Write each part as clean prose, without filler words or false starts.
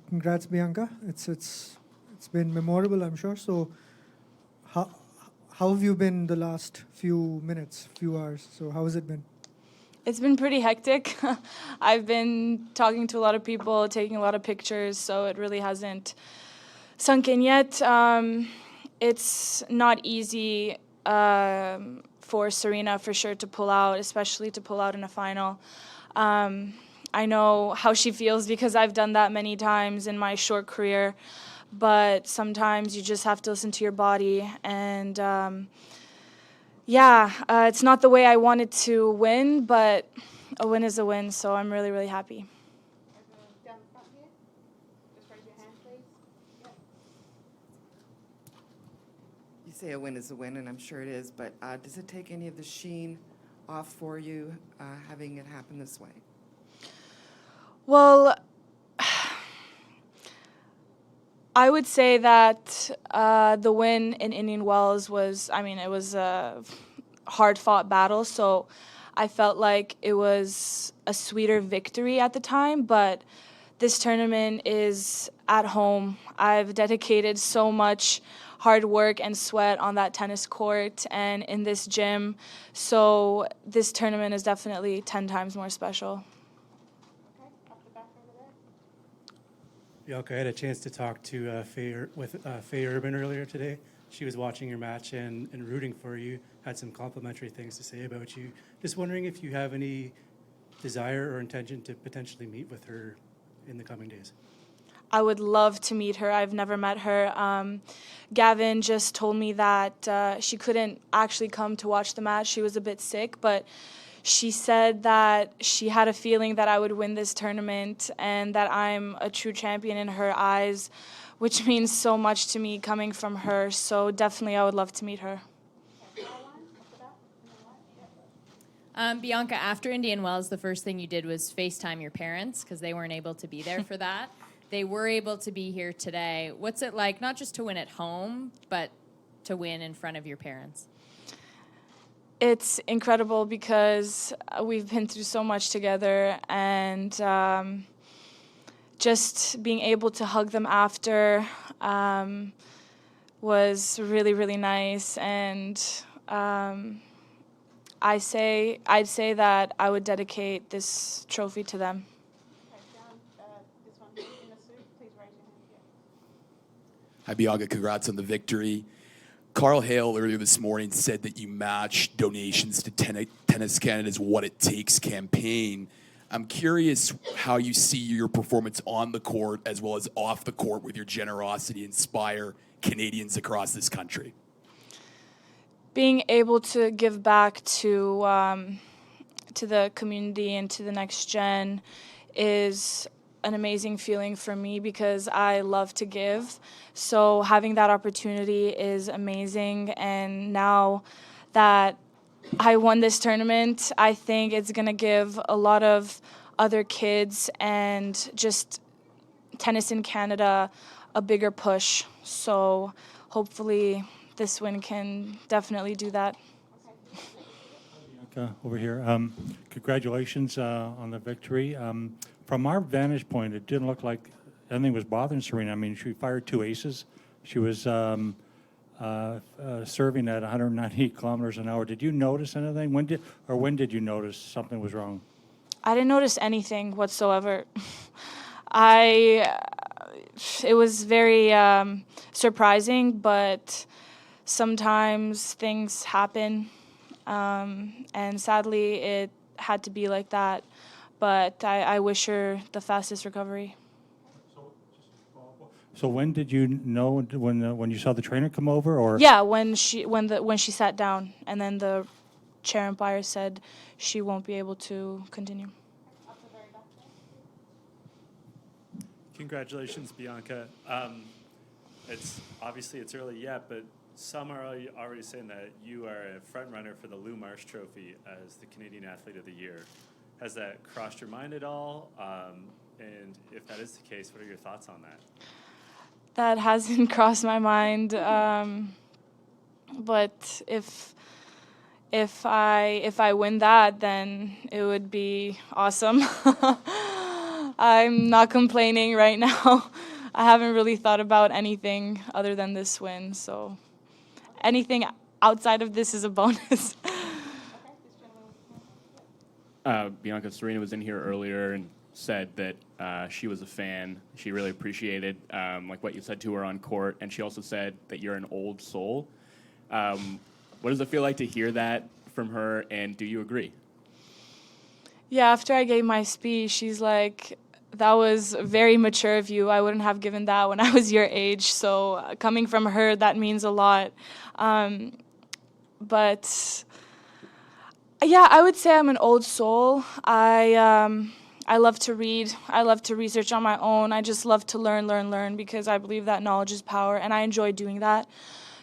congrats, Bianca. It's been memorable, I'm sure. So, how how have you been the last few minutes, few hours? So, how has it been? It's been pretty hectic. I've been talking to a lot of people, taking a lot of pictures, so it really hasn't sunk in yet. It's not easy for Serena for sure to pull out, especially to pull out in a final. I know how she feels because I've done that many times in my short career, but sometimes you just have to listen to your body. And it's not the way I wanted to win, but a win is a win, so I'm really, really happy. Down the front here. Just raise your hand, please. Yep. You say a win is a win, and I'm sure it is, but does it take any of the sheen off for you having it happen this way? Well, I would say that the win in Indian Wells was, it was a hard-fought battle, so I felt like it was a sweeter victory at the time, but this tournament is at home. I've dedicated so much hard work and sweat on that tennis court and in this gym, so this tournament is definitely 10 times more special. Okay, off the back over there. Bianca, I had a chance to talk to Faye Urban earlier today. She was watching your match and rooting for you, had some complimentary things to say about you. Just wondering if you have any desire or intention to potentially meet with her in the coming days. I would love to meet her. I've never met her. Gavin just told me that she couldn't actually come to watch the match. She was a bit sick, but she said that she had a feeling that I would win this tournament and that I'm a true champion in her eyes, which means so much to me coming from her. So definitely I would love to meet her. Bianca, after Indian Wells, the first thing you did was FaceTime your parents because they weren't able to be there for that. They were able to be here today. What's it like, not just to win at home, but to win in front of your parents? It's incredible because we've been through so much together, and just being able to hug them after was really, really nice. And I'd say that I would dedicate this trophy to them. Okay, down this one in the suit. Please raise your hand. Yeah. Hi, Bianca. Congrats on the victory. Carl Hale earlier this morning said that you match donations to Tennis Canada's What It Takes campaign. I'm curious how you see your performance on the court as well as off the court with your generosity inspire Canadians across this country. Being able to give back to the community and to the next gen is an amazing feeling for me because I love to give. So having that opportunity is amazing. And now that I won this tournament, I think it's going to give a lot of other kids and just tennis in Canada a bigger push. So hopefully this win can definitely do that. Bianca, over here. Congratulations on the victory. From our vantage point, it didn't look like anything was bothering Serena. I mean, she fired 2 aces. She was serving at 190 kilometers an hour. Did you notice anything? When did you notice something was wrong? I didn't notice anything whatsoever. It was very surprising, but sometimes things happen, and sadly it had to be like that. But I wish her the fastest recovery. So when did you know, when you saw the trainer come over, or? Yeah, when she sat down, and then the chair umpire said she won't be able to continue. Congratulations, Bianca. It's early yet, but some are already saying that you are a front runner for the Lou Marsh Trophy as the Canadian Athlete of the Year. Has that crossed your mind at all? And if that is the case, what are your thoughts on that? That hasn't crossed my mind, but if I win that, then it would be awesome. I'm not complaining right now. I haven't really thought about anything other than this win, so anything outside of this is a bonus. Bianca, Serena was in here earlier and said that she was a fan. She really appreciated like what you said to her on court, and she also said that you're an old soul. What does it feel like to hear that from her, and do you agree? Yeah, after I gave my speech, she's like, that was very mature of you. I wouldn't have given that when I was your age. So coming from her, that means a lot. But yeah, I would say I'm an old soul. I love to read. I love to research on my own. I just love to learn, because I believe that knowledge is power, and I enjoy doing that.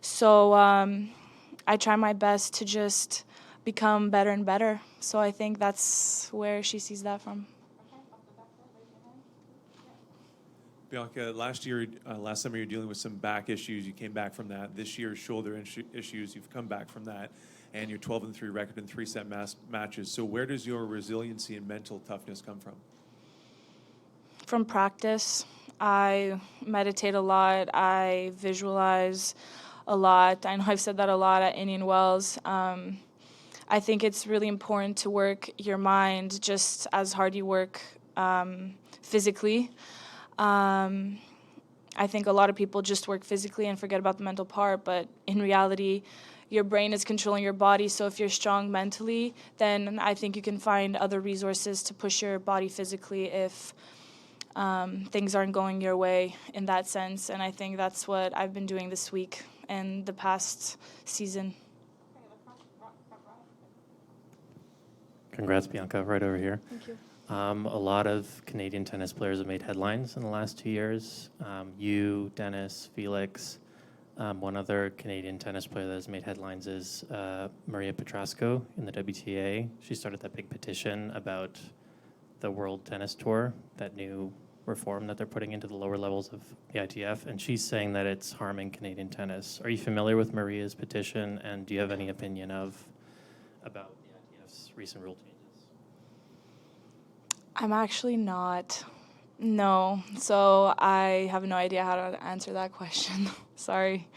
So I try my best to just become better and better. So I think that's where she sees that from. Bianca, last summer you were dealing with some back issues. You came back from that. This year, shoulder issues. You've come back from that, and your 12-3 record in 3-set matches. So where does your resiliency and mental toughness come from? From practice. I meditate a lot. I visualize a lot. I know I've said that a lot at Indian Wells. I think it's really important to work your mind just as hard you work physically. I think a lot of people just work physically and forget about the mental part, but in reality, your brain is controlling your body, so if you're strong mentally, then I think you can find other resources to push your body physically if things aren't going your way in that sense, and I think that's what I've been doing this week and the past season. Congrats, Bianca, right over here. Thank you. A lot of Canadian tennis players have made headlines in the last 2 years. You, Dennis, Felix. One other Canadian tennis player that has made headlines is Maria Petrasco in the WTA. She started that big petition about the World Tennis Tour, that new reform that they're putting into the lower levels of the ITF, and she's saying that it's harming Canadian tennis. Are you familiar with Maria's petition, and do you have any opinion about the ITF's recent rule changes? I'm actually not. No. So I have no idea how to answer that question. Sorry.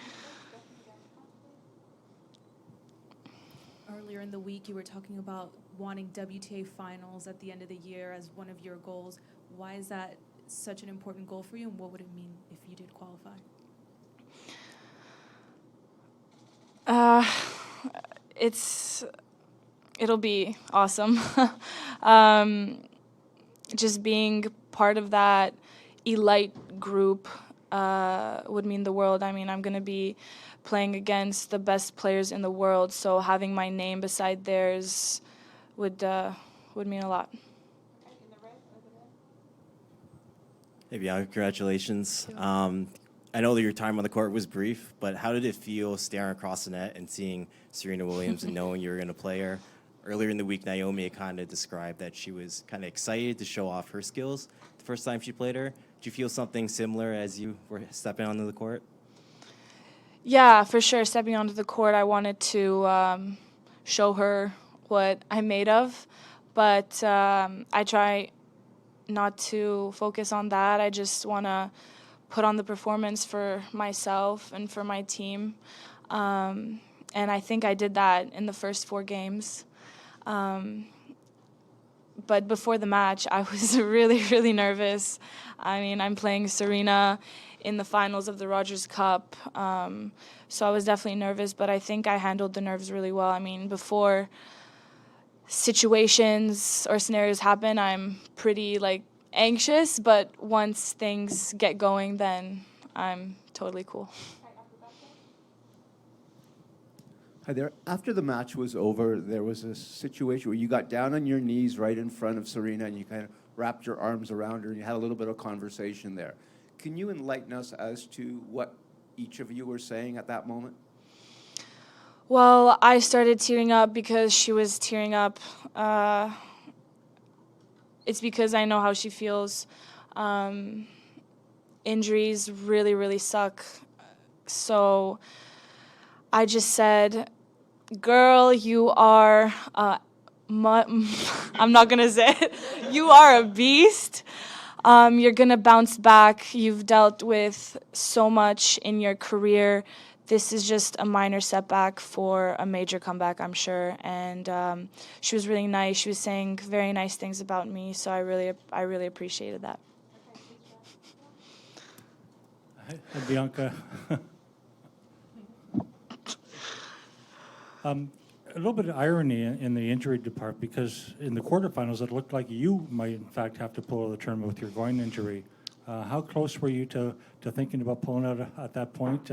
Earlier in the week, you were talking about wanting WTA finals at the end of the year as one of your goals. Why is that such an important goal for you, and what would it mean if you did qualify? It'll be awesome. Just being part of that elite group would mean the world. I mean, I'm going to be playing against the best players in the world, so having my name beside theirs would mean a lot. Hey, Bianca, congratulations. I know that your time on the court was brief, but how did it feel staring across the net and seeing Serena Williams and knowing you were going to play her? Earlier in the week, Naomi kind of described that she was kind of excited to show off her skills the first time she played her. Did you feel something similar as you were stepping onto the court? Yeah, for sure. Stepping onto the court, I wanted to show her what I'm made of, but I try not to focus on that. I just want to put on the performance for myself and for my team, and I think I did that in the first 4 games. But before the match, I was really, really nervous. I mean, I'm playing Serena in the finals of the Rogers Cup, so I was definitely nervous, but I think I handled the nerves really well. I mean, before situations or scenarios happen, I'm pretty, anxious, but once things get going, then I'm totally cool. Hi there. After the match was over, there was a situation where you got down on your knees right in front of Serena and you kind of wrapped your arms around her and you had a little bit of conversation there. Can you enlighten us as to what each of you were saying at that moment? Well, I started tearing up because she was tearing up. It's because I know how she feels. Injuries really, really suck. So I just said, girl, you are, I'm not going to say it, you are a beast. You're going to bounce back. You've dealt with so much in your career. This is just a minor setback for a major comeback, I'm sure. And she was really nice. She was saying very nice things about me, so I really appreciated that. Hi, Bianca. A little bit of irony in the injury department, because in the quarterfinals it looked like you might in fact have to pull out of the tournament with your groin injury. How close were you to thinking about pulling out at that point,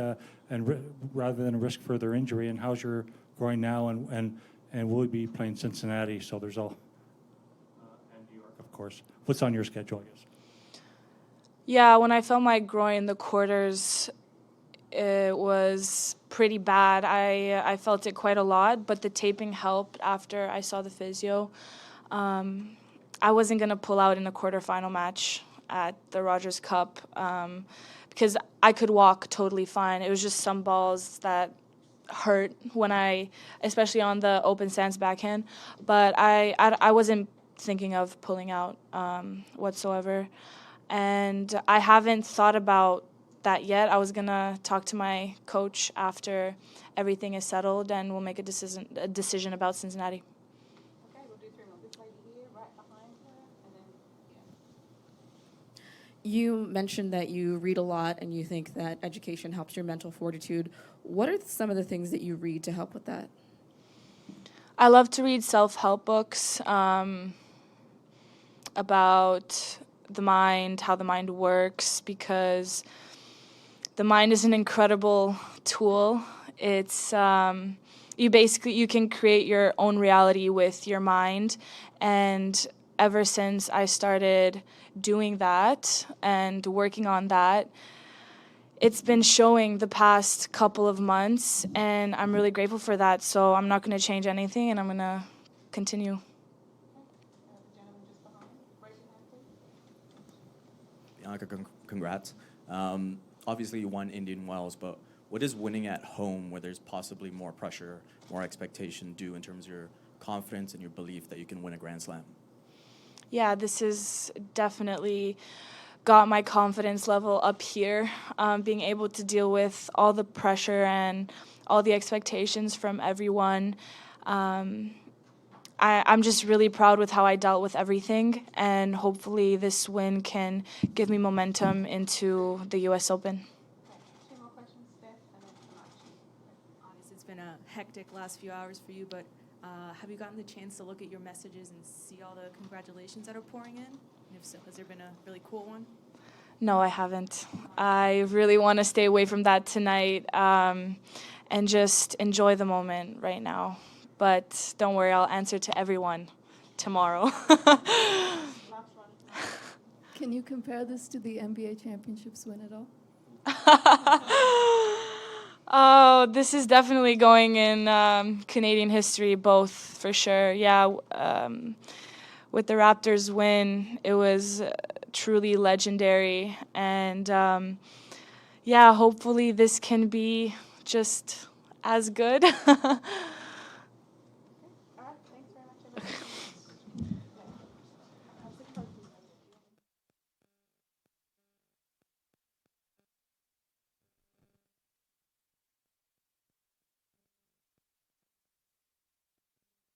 rather than risk further injury? And how's your groin now? And will you be playing Cincinnati? So there's all and New York, of course. What's on your schedule, I guess? Yeah, when I felt my groin, the quarters, it was pretty bad. I felt it quite a lot, but the taping helped after I saw the physio. I wasn't going to pull out in a quarterfinal match at the Rogers Cup because I could walk totally fine. It was just some balls that hurt especially on the open stance backhand. But I wasn't thinking of pulling out whatsoever. And I haven't thought about that yet. I was going to talk to my coach after everything is settled, and we'll make a decision about Cincinnati. Okay, we'll do 3 more. This lady here, right behind her, and then, yeah. You mentioned that you read a lot and you think that education helps your mental fortitude. What are some of the things that you read to help with that? I love to read self-help books about the mind, how the mind works, because the mind is an incredible tool. It's you can create your own reality with your mind, and ever since I started doing that and working on that, it's been showing the past couple of months, and I'm really grateful for that. So I'm not going to change anything, and I'm going to continue. Bianca, congrats. Obviously, you won Indian Wells, but what does winning at home, where there's possibly more pressure, more expectation, do in terms of your confidence and your belief that you can win a Grand Slam? Yeah, this has definitely got my confidence level up here, being able to deal with all the pressure and all the expectations from everyone. I'm just really proud with how I dealt with everything, and hopefully this win can give me momentum into the U.S. Open. Okay, 2 more questions, Steph, and then Kamachi. Obviously, it's been a hectic last few hours for you, but have you gotten the chance to look at your messages and see all the congratulations that are pouring in? And if so, has there been a really cool one? No, I haven't. I really want to stay away from that tonight and just enjoy the moment right now. But don't worry, I'll answer to everyone tomorrow. Can you compare this to the NBA championships win at all? Oh, this is definitely going in Canadian history, both for sure. Yeah, with the Raptors win, it was truly legendary. And yeah, hopefully this can be just as good.